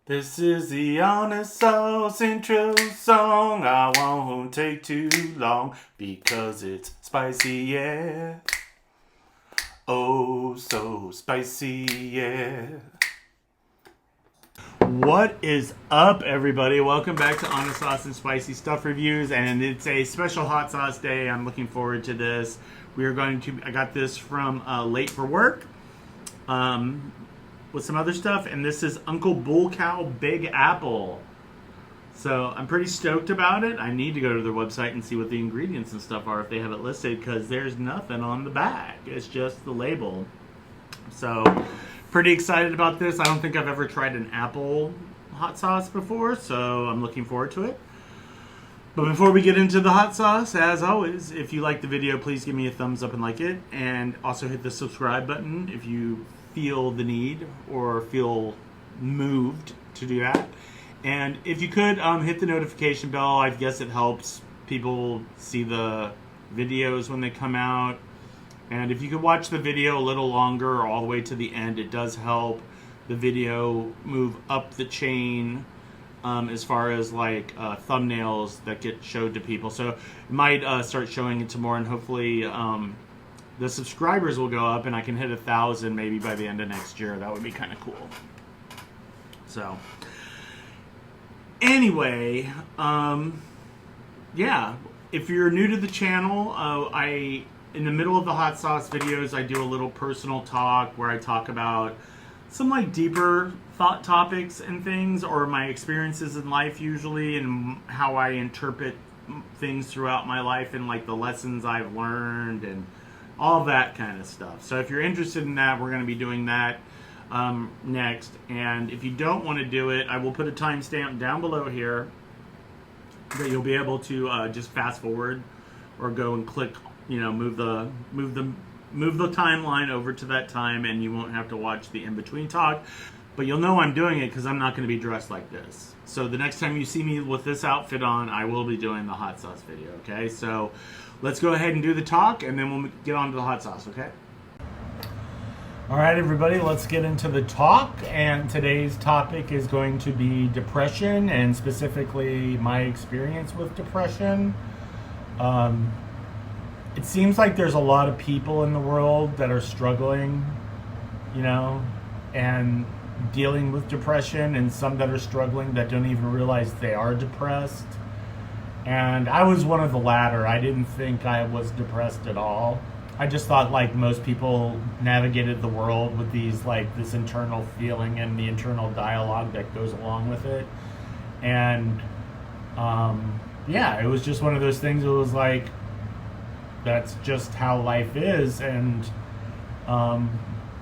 This is the Honest Sauce intro song. I won't take too long because it's spicy, yeah. Oh, so spicy, yeah. What is up, everybody? Welcome back to Honest Sauce and Spicy Stuff Reviews, and it's a special hot sauce day. I'm looking forward to this. I got this from Late for Work. With some other stuff, and this is Uncle Bullcow Big Apple. So I'm pretty stoked about it. I need to go to their website and see what the ingredients and stuff are if they have it listed, because there's nothing on the back. It's just the label. So pretty excited about this. I don't think I've ever tried an apple hot sauce before, so I'm looking forward to it. But before we get into the hot sauce, as always, if you like the video, please give me a thumbs up and like it, and also hit the subscribe button if you feel the need or feel moved to do that. And if you could hit the notification bell, I guess it helps people see the videos when they come out. And if you could watch the video a little longer or all the way to the end, it does help the video move up the chain as far as like thumbnails that get showed to people. So it might start showing it to more, and hopefully the subscribers will go up and I can hit 1,000 maybe by the end of next year. That would be kind of cool. So anyway, yeah, if you're new to the channel, in the middle of the hot sauce videos, I do a little personal talk where I talk about some like deeper thought topics and things, or my experiences in life usually, and how I interpret things throughout my life, and like the lessons I've learned and all that kind of stuff. So if you're interested in that, we're going to be doing that next. And if you don't want to do it, I will put a timestamp down below here that you'll be able to just fast forward or go and click, move the timeline over to that time, and you won't have to watch the in-between talk. But you'll know I'm doing it because I'm not going to be dressed like this. So the next time you see me with this outfit on, I will be doing the hot sauce video, okay? So let's go ahead and do the talk, and then we'll get on to the hot sauce, okay? All right, everybody, let's get into the talk. And today's topic is going to be depression, and specifically my experience with depression. It seems like there's a lot of people in the world that are struggling, and dealing with depression, and some that are struggling that don't even realize they are depressed. And I was one of the latter. I didn't think I was depressed at all. I just thought like most people navigated the world with this internal feeling and the internal dialogue that goes along with it. And yeah, it was just one of those things. It was like, that's just how life is. And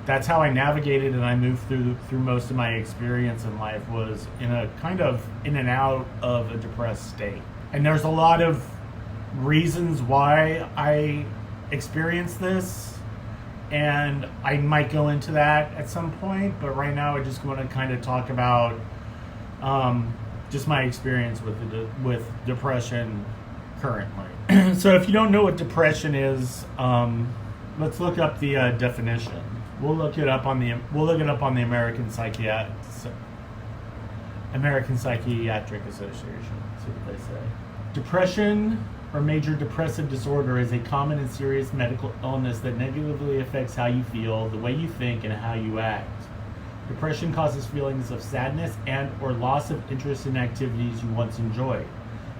that's how I navigated, and I moved through most of my experience in life was in a kind of in and out of a depressed state. And there's a lot of reasons why I experienced this, and I might go into that at some point, but right now I just want to kind of talk about just my experience with depression currently. So if you don't know what depression is, let's look up the definition. We'll look it up on the American Psychiatric Association. See what they say. Depression or major depressive disorder is a common and serious medical illness that negatively affects how you feel, the way you think, and how you act. Depression causes feelings of sadness and or loss of interest in activities you once enjoyed.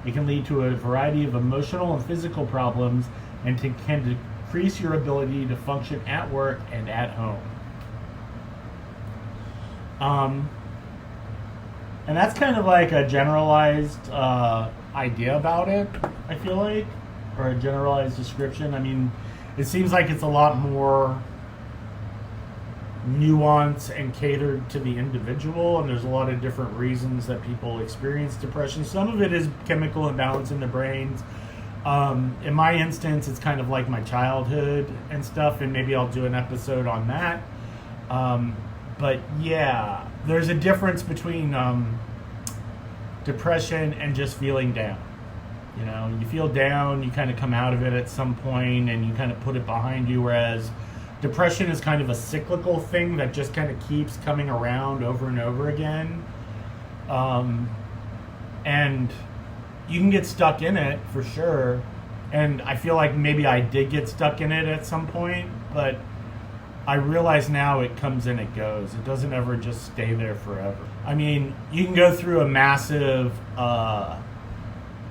It can lead to a variety of emotional and physical problems, and can decrease your ability to function at work and at home. And that's kind of like a generalized idea about it, I feel like, or a generalized description. I mean, it seems like it's a lot more nuanced and catered to the individual, and there's a lot of different reasons that people experience depression. Some of it is chemical imbalance in the brains. In my instance, it's kind of like my childhood and stuff, and maybe I'll do an episode on that. But yeah, there's a difference between depression and just feeling down. You feel down, you kind of come out of it at some point, and you kind of put it behind you, whereas depression is kind of a cyclical thing that just kind of keeps coming around over and over again. And you can get stuck in it for sure. And I feel like maybe I did get stuck in it at some point, but I realize now it comes and it goes. It doesn't ever just stay there forever. I mean, you can go through a massive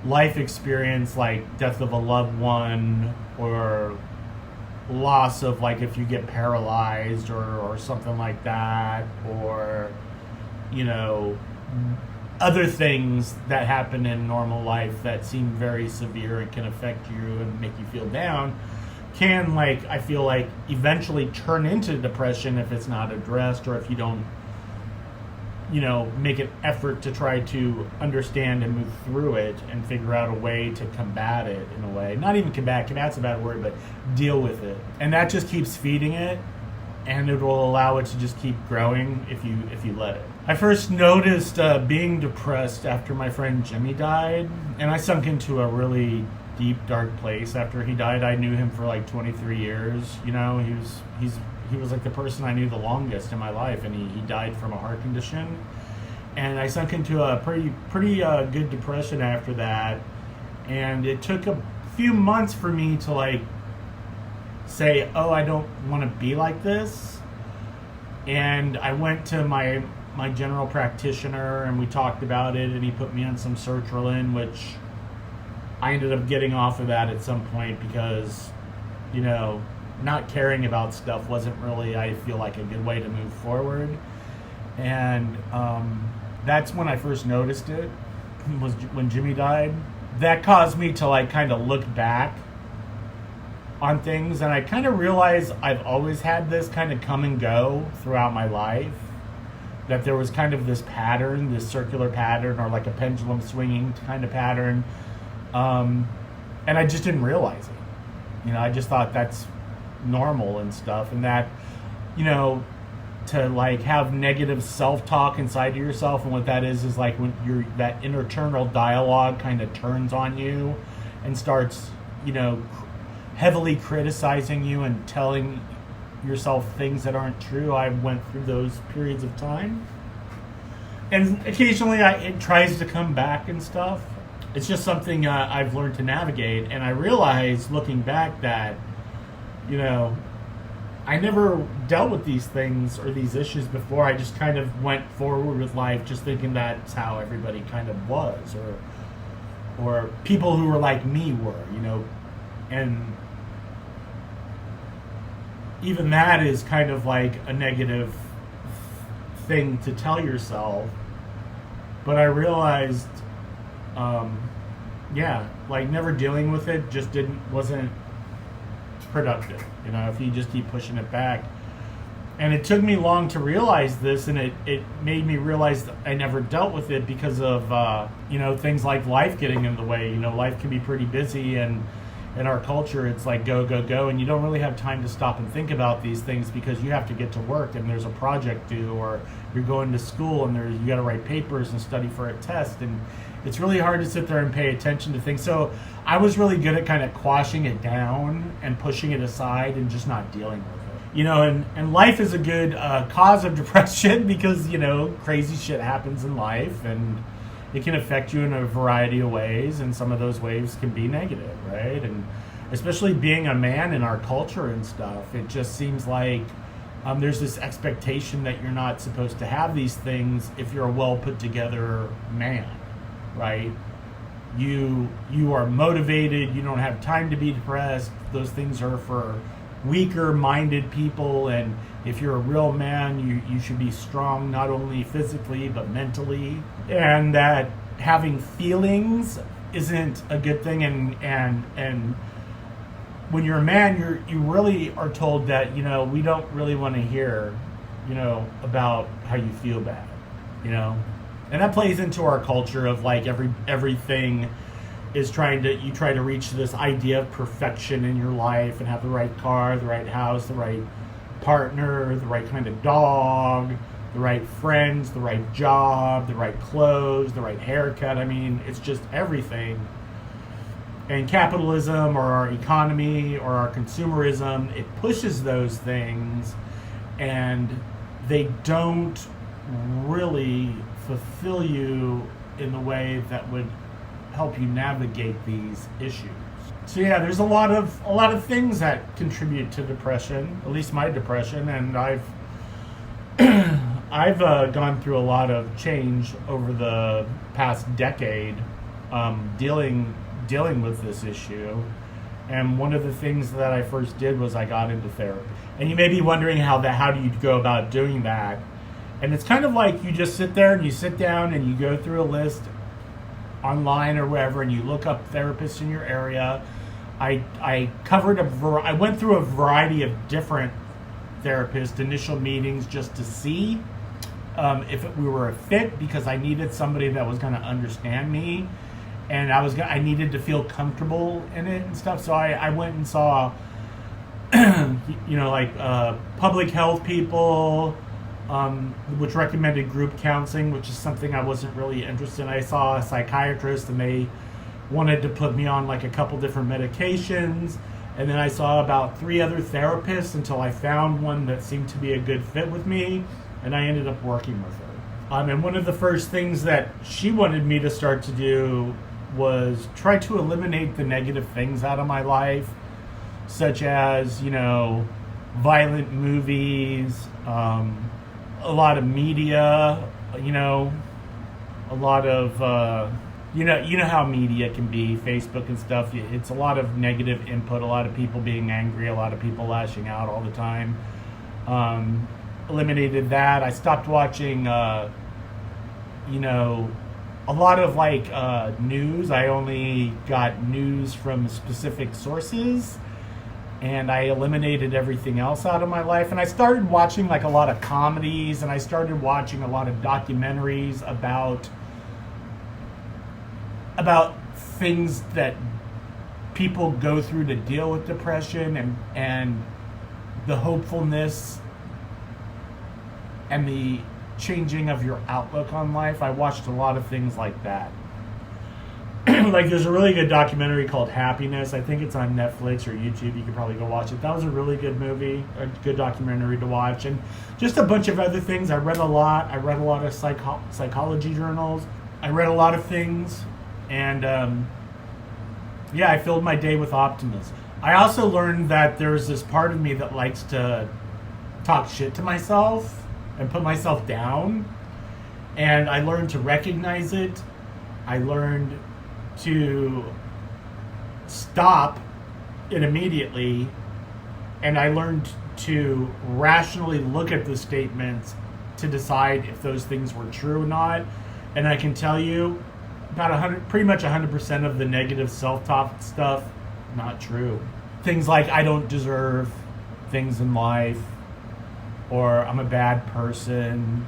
life experience like death of a loved one or loss of, like, if you get paralyzed or something like that, or, you know, other things that happen in normal life that seem very severe and can affect you and make you feel down can, like, I feel like eventually turn into depression if it's not addressed, or if you don't, you know, make an effort to try to understand and move through it and figure out a way to combat it in a way. Not even combat's a bad word, but deal with it. And that just keeps feeding it, and it will allow it to just keep growing if you let it. I first noticed being depressed after my friend Jimmy died, and I sunk into a really deep, dark place after he died. I knew him for like 23 years. You know, he was like the person I knew the longest in my life, and he died from a heart condition. And I sunk into a pretty good depression after that, and it took a few months for me to, like, say, oh, I don't want to be like this. And I went to my general practitioner, and we talked about it, and he put me on some sertraline, which I ended up getting off of that at some point because, you know, not caring about stuff wasn't really, I feel like, a good way to move forward. And that's when I first noticed it, was when Jimmy died. That caused me to, like, kind of look back on things, and I kind of realized I've always had this kind of come and go throughout my life, that there was kind of this pattern, this circular pattern, or like a pendulum swinging kind of pattern, and I just didn't realize it. You know, I just thought that's normal and stuff, and that, you know, to, like, have negative self-talk inside of yourself, and what that is like when that internal dialogue kind of turns on you and starts, you know, heavily criticizing you and telling yourself things that aren't true. I went through those periods of time, and occasionally it tries to come back and stuff. It's just something I've learned to navigate, and I realize, looking back, that, you know, I never dealt with these things or these issues before. I just kind of went forward with life just thinking that's how everybody kind of was, or people who were like me were, you know. And even that is kind of like a negative thing to tell yourself. But I realized, like, never dealing with it just wasn't productive, you know, if you just keep pushing it back. And it took me long to realize this, and it made me realize that I never dealt with it because of, you know, things like life getting in the way. You know, life can be pretty busy, and in our culture, it's like go, go, go, and you don't really have time to stop and think about these things because you have to get to work, and there's a project due, or you're going to school, and you got to write papers and study for a test, and it's really hard to sit there and pay attention to things. So I was really good at kind of quashing it down and pushing it aside and just not dealing with it. You know, and life is a good cause of depression because, you know, crazy shit happens in life, and it can affect you in a variety of ways, and some of those waves can be negative, right? And especially being a man in our culture and stuff, it just seems like there's this expectation that you're not supposed to have these things if you're a well put together man, right? You are motivated, you don't have time to be depressed. Those things are for weaker minded people, and if you're a real man, you should be strong, not only physically but mentally, and that having feelings isn't a good thing. And when you're a man, you really are told that, you know, we don't really want to hear, you know, about how you feel bad, you know. And that plays into our culture of, like, everything is you try to reach this idea of perfection in your life and have the right car, the right house, the right partner, the right kind of dog, the right friends, the right job, the right clothes, the right haircut. I mean, it's just everything. And capitalism, or our economy, or our consumerism, it pushes those things, and they don't really fulfill you in the way that would help you navigate these issues. So yeah, there's a lot of things that contribute to depression, at least my depression, and I've gone through a lot of change over the past decade, dealing with this issue. And one of the things that I first did was I got into therapy. And you may be wondering how do you go about doing that? And it's kind of like you just sit there and you sit down and you go through a list online or wherever, and you look up therapists in your area. I went through a variety of different therapists, initial meetings, just to see if we were a fit, because I needed somebody that was going to understand me, and I needed to feel comfortable in it and stuff. So I went and saw, public health people, which recommended group counseling, which is something I wasn't really interested in. I saw a psychiatrist, and they wanted to put me on like a couple different medications. And then I saw about 3 other therapists until I found one that seemed to be a good fit with me, and I ended up working with her. And one of the first things that she wanted me to start to do was try to eliminate the negative things out of my life, such as, violent movies, a lot of media, a lot of, you know how media can be, Facebook and stuff. It's a lot of negative input, a lot of people being angry, a lot of people lashing out all the time. Eliminated that. I stopped watching, a lot of news. I only got news from specific sources, and I eliminated everything else out of my life. And I started watching a lot of comedies, and I started watching a lot of documentaries about things that people go through to deal with depression, and the hopefulness and the changing of your outlook on life. I watched a lot of things like that. There's a really good documentary called Happiness. I think it's on Netflix or YouTube. You could probably go watch it. That was a really good movie, a good documentary to watch. And just a bunch of other things. I read a lot of psychology journals. I read a lot of things. And I filled my day with optimism. I also learned that there's this part of me that likes to talk shit to myself and put myself down. And I learned to recognize it. I learned to stop it immediately. And I learned to rationally look at the statements to decide if those things were true or not. And I can tell you, pretty much 100% of the negative self-talk stuff, not true. Things like I don't deserve things in life, or I'm a bad person,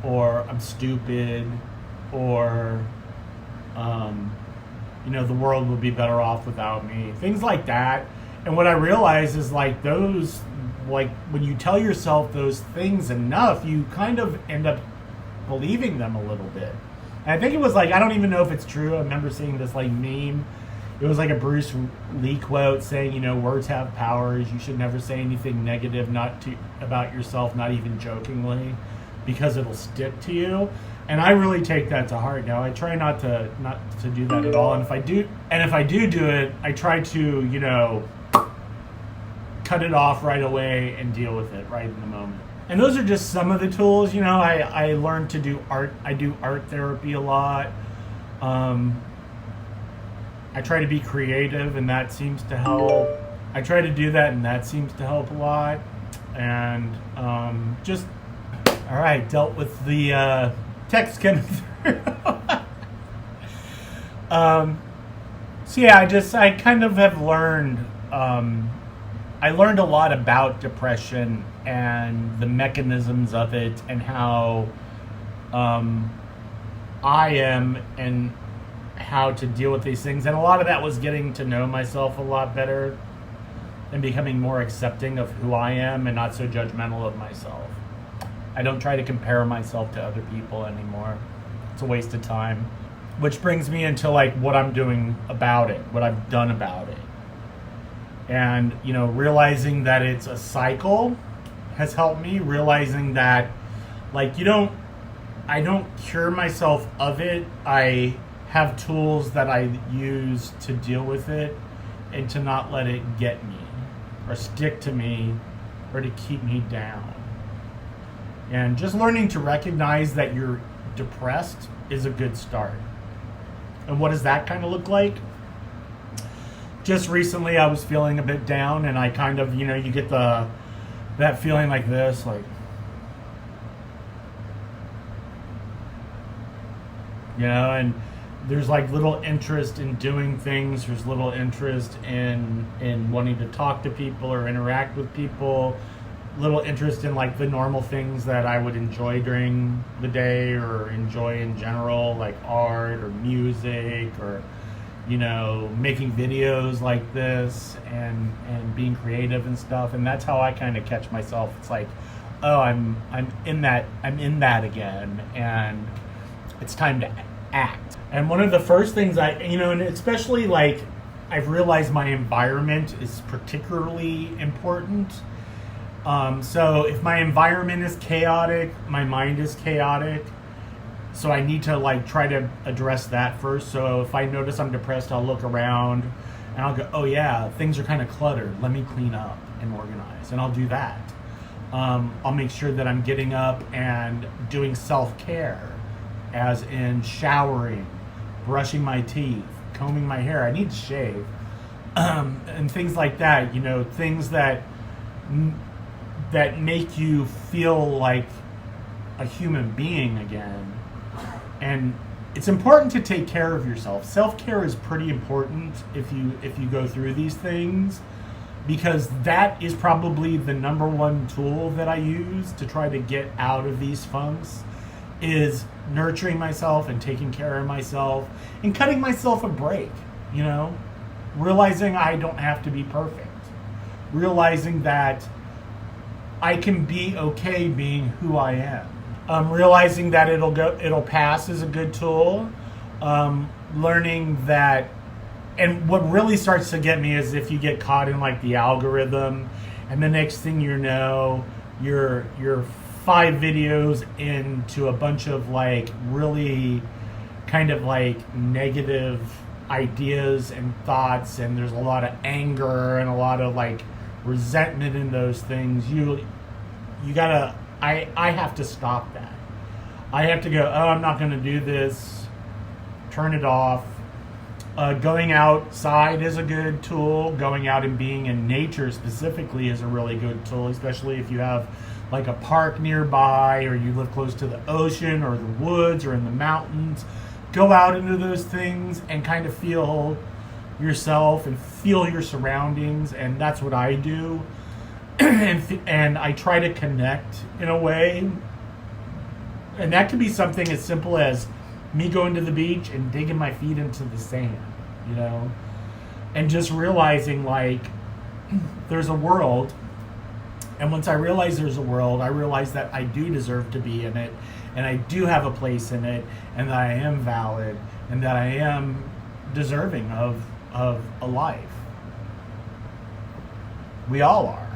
or I'm stupid, or the world would be better off without me. Things like that. And what I realize is those, when you tell yourself those things enough, you kind of end up believing them a little bit. And I think it was I don't even know if it's true. I remember seeing this meme. It was a Bruce Lee quote saying, words have powers. You should never say anything negative about yourself, not even jokingly, because it'll stick to you. And I really take that to heart now. I try not to do that at all. And if I do it, I try to, cut it off right away and deal with it right in the moment. And those are just some of the tools. I learned to do art. I do art therapy a lot. I try to be creative, and that seems to help. I try to do that, and that seems to help a lot. And all right, dealt with the text coming through. I kind of have learned. I learned a lot about depression and the mechanisms of it, and how I am, and how to deal with these things. And a lot of that was getting to know myself a lot better and becoming more accepting of who I am and not so judgmental of myself. I don't try to compare myself to other people anymore. It's a waste of time. Which brings me into what I'm doing about it, what I've done about it. And, realizing that it's a cycle has helped me. Realizing that, you don't I don't cure myself of it. I have tools that I use to deal with it and to not let it get me or stick to me or to keep me down. And just learning to recognize that you're depressed is a good start. And what does that kind of look like? Just recently I was feeling a bit down, and I kind of, you get that feeling like this, like, and there's like little interest in doing things. There's little interest in wanting to talk to people or interact with people. Little interest in like the normal things that I would enjoy during the day or enjoy in general, like art or music or, making videos like this and being creative and stuff. And that's how I kind of catch myself. It's like, oh, I'm in that again, and it's time to act. And one of the first things and especially like I've realized my environment is particularly important. So if my environment is chaotic, my mind is chaotic. So I need to like try to address that first. So if I notice I'm depressed, I'll look around and I'll go, oh yeah, things are kind of cluttered. Let me clean up and organize. And I'll do that. I'll make sure that I'm getting up and doing self-care, as in showering, brushing my teeth, combing my hair. I need to shave. And things like that, things that make you feel like a human being again. And it's important to take care of yourself. Self-care is pretty important if you go through these things, because that is probably the number one tool that I use to try to get out of these funks, is nurturing myself and taking care of myself and cutting myself a break, realizing I don't have to be perfect, realizing that I can be okay being who I am. Realizing that it'll pass is a good tool. Learning that, and what really starts to get me is if you get caught in like the algorithm, and the next thing you know, you're 5 videos into a bunch of like really kind of like negative ideas and thoughts, and there's a lot of anger and a lot of like resentment in those things. You gotta, I have to stop that. I have to go, oh, I'm not going to do this. Turn it off. Going outside is a good tool. Going out and being in nature specifically is a really good tool, especially if you have like a park nearby or you live close to the ocean or the woods or in the mountains. Go out into those things and kind of feel yourself and feel your surroundings, and that's what I do. And I try to connect in a way, and that could be something as simple as me going to the beach and digging my feet into the sand, and just realizing like there's a world. And once I realize there's a world, I realize that I do deserve to be in it, and I do have a place in it, and that I am valid, and that I am deserving of a life. We all are.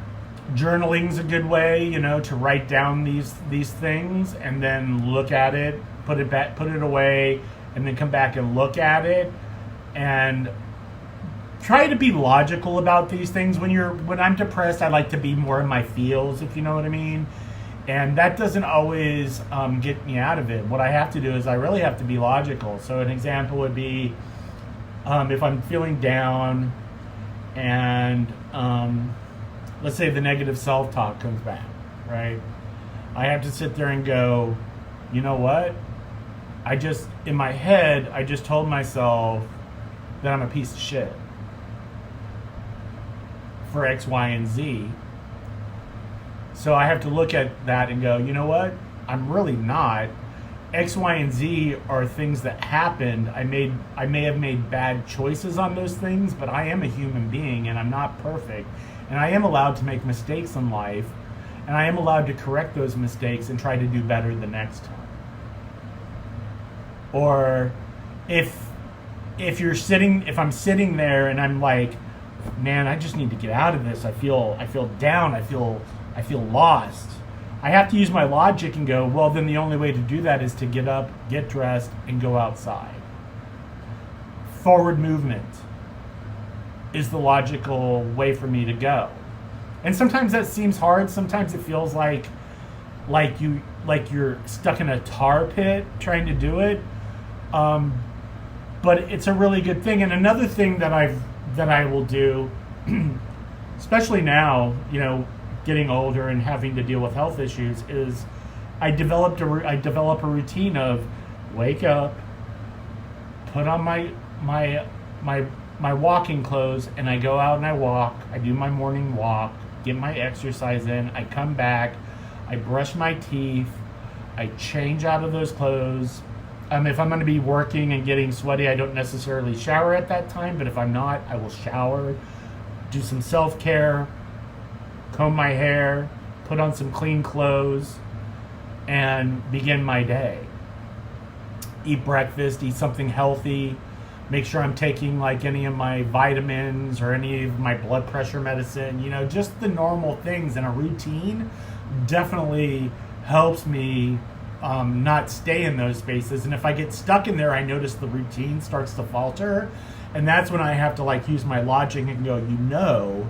Journaling's a good way, to write down these things and then look at it, put it back, put it away, and then come back and look at it, and try to be logical about these things. When I'm depressed, I like to be more in my feels, if you know what I mean. And that doesn't always get me out of it. What I have to do is I really have to be logical. So an example would be if I'm feeling down and let's say the negative self-talk comes back, right? I have to sit there and go, you know what? In my head, I just told myself that I'm a piece of shit for X, Y, and Z. So I have to look at that and go, you know what? I'm really not. X, Y, and Z are things that happened. I may have made bad choices on those things, but I am a human being and I'm not perfect. And I am allowed to make mistakes in life, and I am allowed to correct those mistakes and try to do better the next time. Or if I'm sitting there and I'm like, man, I just need to get out of this. I feel down. I feel lost. I have to use my logic and go, well, then the only way to do that is to get up, get dressed, and go outside. Forward movement is the logical way for me to go. And sometimes that seems hard. Sometimes it feels like you're stuck in a tar pit trying to do it. But it's a really good thing. And another thing that I will do, especially now, getting older and having to deal with health issues, is I develop a routine of wake up, put on my walking clothes, and I go out and I walk. I do my morning walk, get my exercise in. I come back, I brush my teeth, I change out of those clothes. If I'm going to be working and getting sweaty, I don't necessarily shower at that time, but if I'm not, I will shower, do some self-care, comb my hair, put on some clean clothes, and begin my day. Eat breakfast, eat something healthy, make sure I'm taking like any of my vitamins or any of my blood pressure medicine, just the normal things. And a routine definitely helps me not stay in those spaces. And if I get stuck in there, I notice the routine starts to falter. And that's when I have to use my logic and go,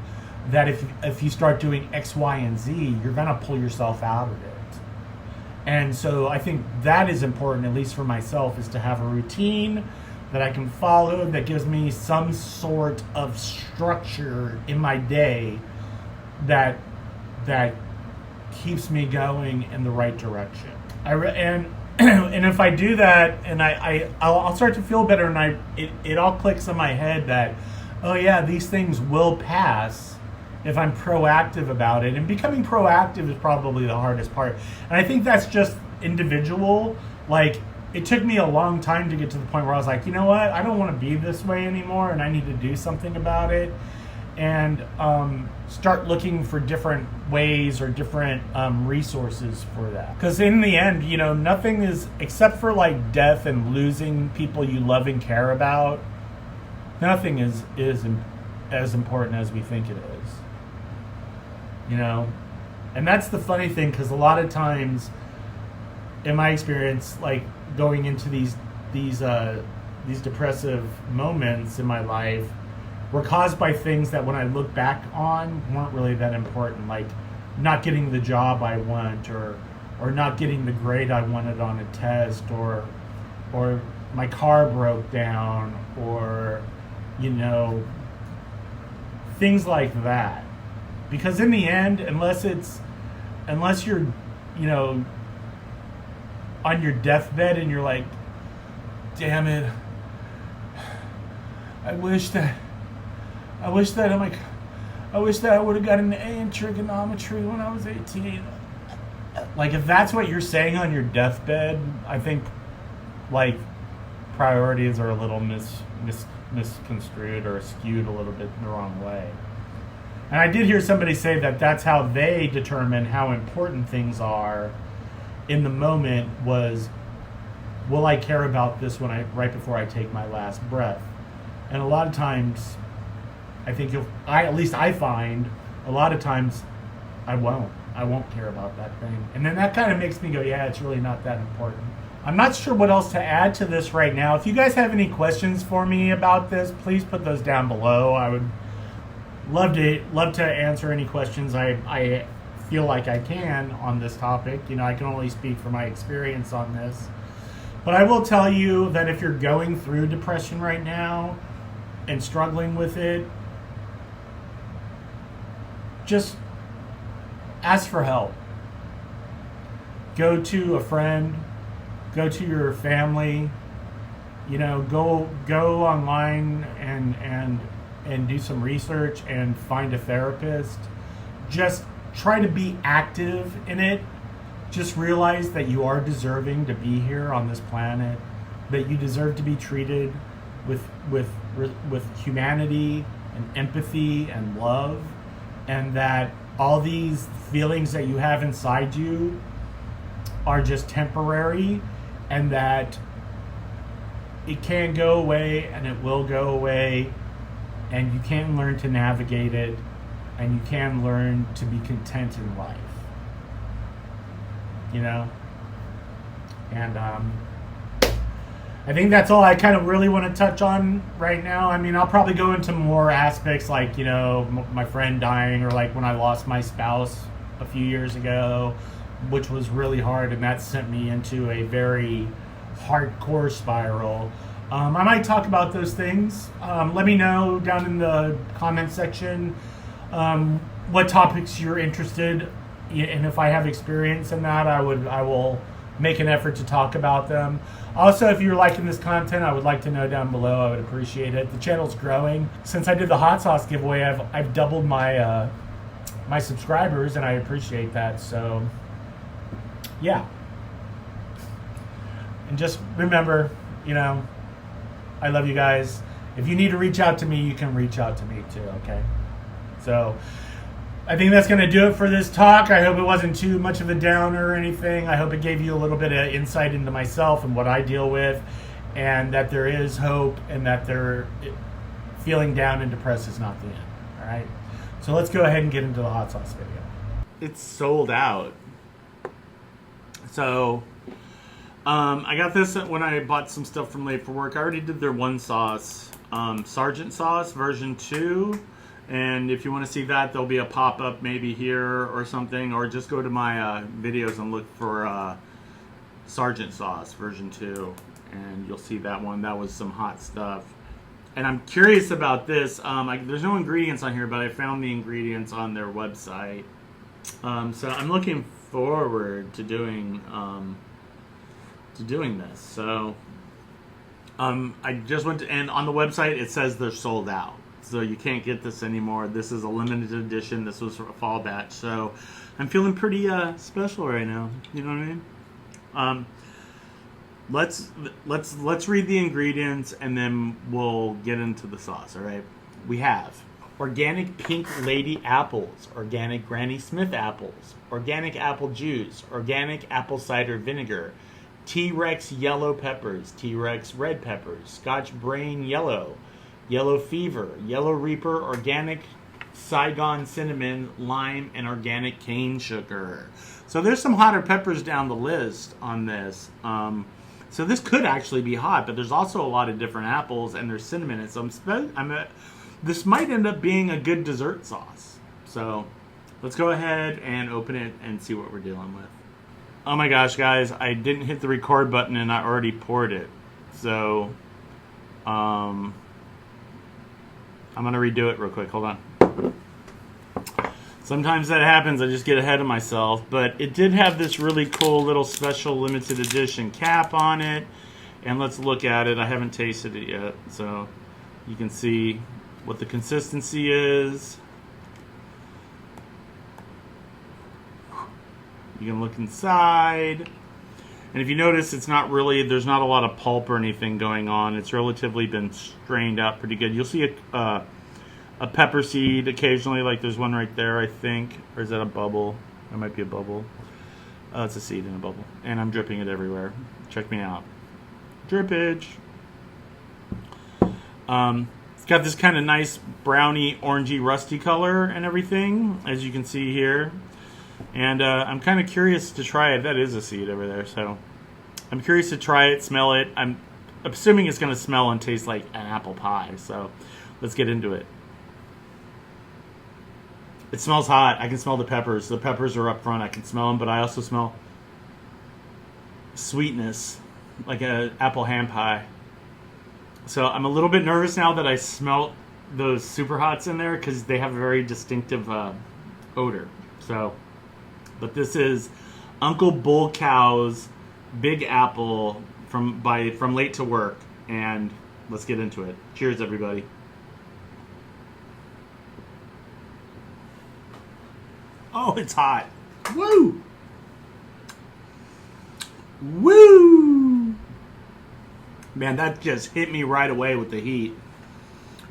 that if you start doing X, Y, and Z, you're going to pull yourself out of it. And so I think that is important, at least for myself, is to have a routine that I can follow that gives me some sort of structure in my day that keeps me going in the right direction. And if I do that, and I'll start to feel better, and it all clicks in my head that, oh yeah, these things will pass if I'm proactive about it. And becoming proactive is probably the hardest part. And I think that's just individual. It took me a long time to get to the point where I was like, you know what, I don't want to be this way anymore, and I need to do something about it. And start looking for different ways or different resources for that. Because in the end, nothing is, except for death and losing people you love and care about, nothing is as important as we think it is. And that's the funny thing, because a lot of times, in my experience, going into these depressive moments in my life, were caused by things that when I look back on weren't really that important, like not getting the job I want, or not getting the grade I wanted on a test, or my car broke down, or things like that. Because in the end, unless you're on your deathbed and you're like, damn it, I wish that I would have gotten an A in trigonometry when I was 18. If that's what you're saying on your deathbed, I think priorities are a little misconstrued or skewed a little bit the wrong way. And I did hear somebody say that that's how they determine how important things are in the moment was, will I care about this right before I take my last breath? And a lot of times, I think I find a lot of times I won't care about that thing. And then that kind of makes me go, yeah, it's really not that important. I'm not sure what else to add to this right now. If you guys have any questions for me about this, please put those down below. I would love to answer any questions I feel like I can on this topic. I can only speak from my experience on this. But I will tell you that if you're going through depression right now and struggling with it, just ask for help. Go to a friend, go to your family, go online and do some research and find a therapist. Just try to be active in it. Just realize that you are deserving to be here on this planet, that you deserve to be treated with humanity and empathy and love, and that all these feelings that you have inside you are just temporary, and that it can go away and it will go away, and you can learn to navigate it, and you can learn to be content in life. you know. And I think that's all I kind of really want to touch on right now. I mean, I'll probably go into more aspects like, you know, my friend dying, or like when I lost my spouse a few years ago, which was really hard, and that sent me into a very hardcore spiral. I might talk about those things. Let me know down in the comment section what topics you're interested in, and if I have experience in that, I will make an effort to talk about them. Also, if you're liking this content, I would like to know down below. I would appreciate it. The channel's growing. Since I did the hot sauce giveaway, I've doubled my my subscribers, and I appreciate that. So, yeah. And just remember, you know, I love you guys. If you need to reach out to me, you can reach out to me too, okay? So, I think that's going to do it for this talk. I hope it wasn't too much of a downer or anything. I hope it gave you a little bit of insight into myself and what I deal with, and that there is hope, and that feeling down and depressed is not the end, all right? So let's go ahead and get into the hot sauce video. It's sold out. So, I got this when I bought some stuff from Late for Work. I already did their one sauce, Sergeant Sauce version 2. And if you want to see that, there'll be a pop-up maybe here or something. Or just go to my videos and look for Sergeant Sauce version 2. And you'll see that one. That was some hot stuff. And I'm curious about this. There's no ingredients on here, but I found the ingredients on their website. So I'm looking forward to doing this. So I just went to, and on the website it says they're sold out, so you can't get this anymore. This is a limited edition. This was a fall batch, so I'm feeling pretty special right now. You know what I mean? Let's read the ingredients, and then we'll get into the sauce. All right. We have organic pink lady apples, organic Granny Smith apples, organic apple juice, organic apple cider vinegar, T-Rex yellow peppers, T-Rex red peppers, Scotch Brain yellow, yellow fever, yellow reaper, organic Saigon cinnamon, lime, and organic cane sugar. So there's some hotter peppers down the list on this. So this could actually be hot, but there's also a lot of different apples, and there's cinnamon in it. So this might end up being a good dessert sauce. So let's go ahead and open it and see what we're dealing with. Oh my gosh, guys, I didn't hit the record button and I already poured it. So, I'm going to redo it real quick. Hold on. Sometimes that happens. I just get ahead of myself. But it did have this really cool little special limited edition cap on it. And let's look at it. I haven't tasted it yet. So, you can see what the consistency is. You can look inside, and if you notice, there's not a lot of pulp or anything going on. It's relatively been strained out pretty good. You'll see a pepper seed occasionally, like there's one right there, I think. Or is that a bubble? That might be a bubble. It's a seed in a bubble. And I'm dripping it everywhere. Check me out. Drippage. It's got this kind of nice browny, orangey, rusty color and everything, as you can see here. And I'm kind of curious to try it. That is a seed over there, so I'm curious to try it, smell it. I'm assuming it's going to smell and taste like an apple pie, so let's get into it. It smells hot. I can smell the peppers. The peppers are up front. I can smell them, but I also smell sweetness, like an apple ham pie. So I'm a little bit nervous now that I smelt those super hots in there, because they have a very distinctive odor. So, but this is Uncle Bullcow's Big Apple from Late to Work, and let's get into it. Cheers, everybody. Oh, it's hot. Woo! Woo! Man, that just hit me right away with the heat.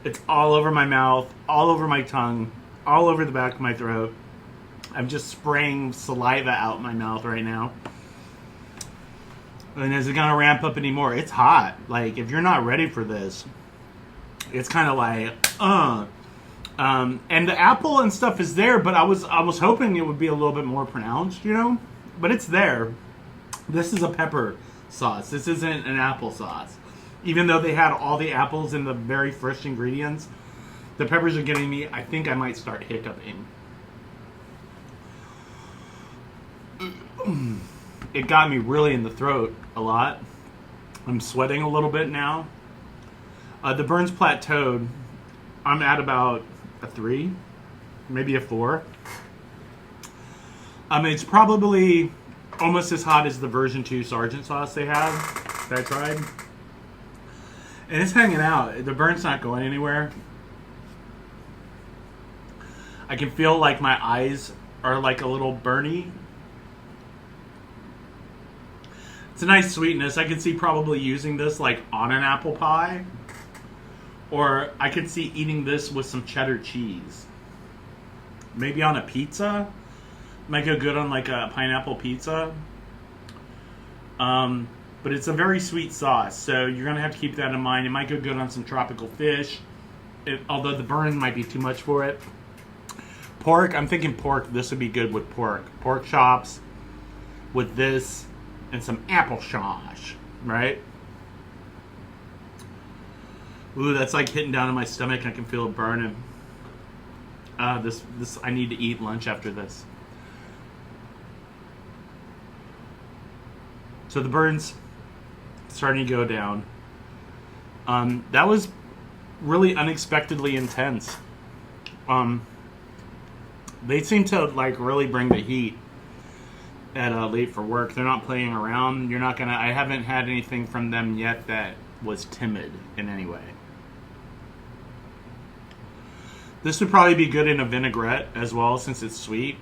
It's all over my mouth, all over my tongue, all over the back of my throat. I'm just spraying saliva out my mouth right now. And is it gonna ramp up anymore? It's hot. Like, if you're not ready for this, it's kind of like, and the apple and stuff is there, but I was hoping it would be a little bit more pronounced, you know? but it's there. This is a pepper sauce. This isn't an apple sauce. Even though they had all the apples in the very first ingredients, the peppers are getting me. I think I might start hiccuping. It got me really in the throat a lot. I'm sweating a little bit now. The burns plateaued. I'm at about a 3, maybe a 4. It's probably almost as hot as the version 2 Sergeant sauce they have that I tried. And it's hanging out. The burn's not going anywhere. I can feel like my eyes are like a little burny. It's a nice sweetness. I could see probably using this like on an apple pie. Or I could see eating this with some cheddar cheese. Maybe on a pizza. Might go good on like a pineapple pizza. But it's a very sweet sauce, so you're going to have to keep that in mind. It might go good on some tropical fish, although the burn might be too much for it. Pork, I'm thinking pork. This would be good with pork. Pork chops with this and some applesauce, right? Ooh, that's like hitting down in my stomach. I can feel it burning. This I need to eat lunch after this. So the burn's starting to go down. That was really unexpectedly intense. They seem to like really bring the heat at Late for Work. They're not playing around. I haven't had anything from them yet that was timid in any way. This would probably be good in a vinaigrette as well, since it's sweet.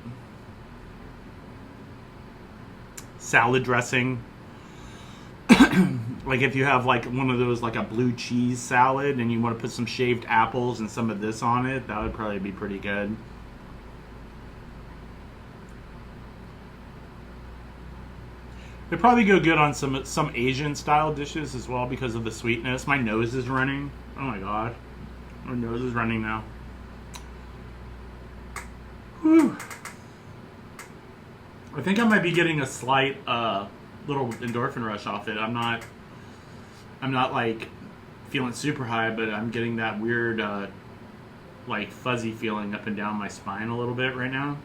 Salad dressing. Like if you have like one of those, like a blue cheese salad, and you want to put some shaved apples and some of this on it, that would probably be pretty good. It'd probably go good on some Asian style dishes as well because of the sweetness. My nose is running. Oh my god. My nose is running now. Whew. I think I might be getting a slight little endorphin rush off it. I'm not like feeling super high, but I'm getting that weird like fuzzy feeling up and down my spine a little bit right now.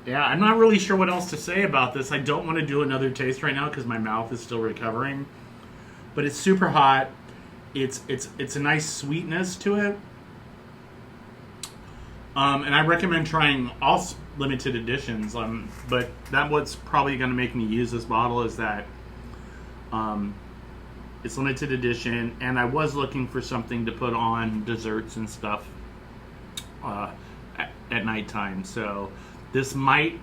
Yeah, I'm not really sure what else to say about this. I don't want to do another taste right now because my mouth is still recovering. But it's super hot. It's a nice sweetness to it. And I recommend trying all limited editions. But that what's probably going to make me use this bottle is that it's limited edition, and I was looking for something to put on desserts and stuff at nighttime. So this might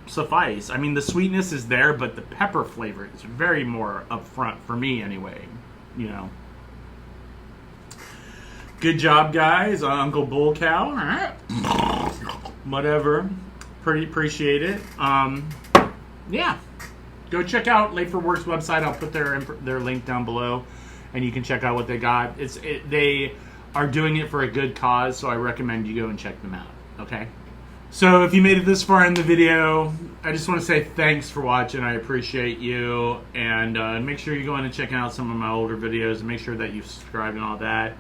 suffice. I mean, the sweetness is there, but the pepper flavor is very more upfront for me anyway. You know. Good job, guys. Uncle Bullcow. Whatever. Pretty appreciate it. Yeah. Go check out Late for Work's website. I'll put their link down below, and you can check out what they got. They are doing it for a good cause, so I recommend you go and check them out. Okay? So if you made it this far in the video, I just want to say thanks for watching. I appreciate you. And make sure you go in and check out some of my older videos, and make sure that you subscribe and all that.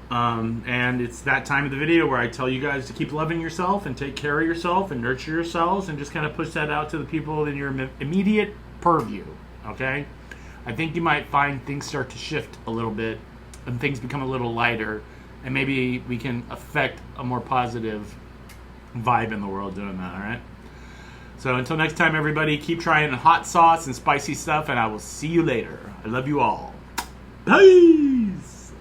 And it's that time of the video where I tell you guys to keep loving yourself and take care of yourself and nurture yourselves, and just kind of push that out to the people in your immediate purview. Okay? I think you might find things start to shift a little bit and things become a little lighter, and maybe we can affect a more positive vibe in the world doing that. All right? So until next time, everybody, keep trying hot sauce and spicy stuff, and I will see you later. I love you all. Peace!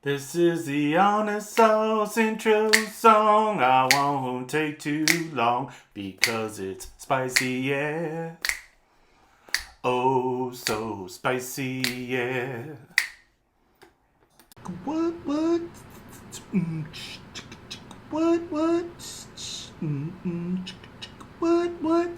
This is the Honest Sauce intro song. I won't take too long because it's spicy, yeah. Oh, so spicy, yeah. What? What? What?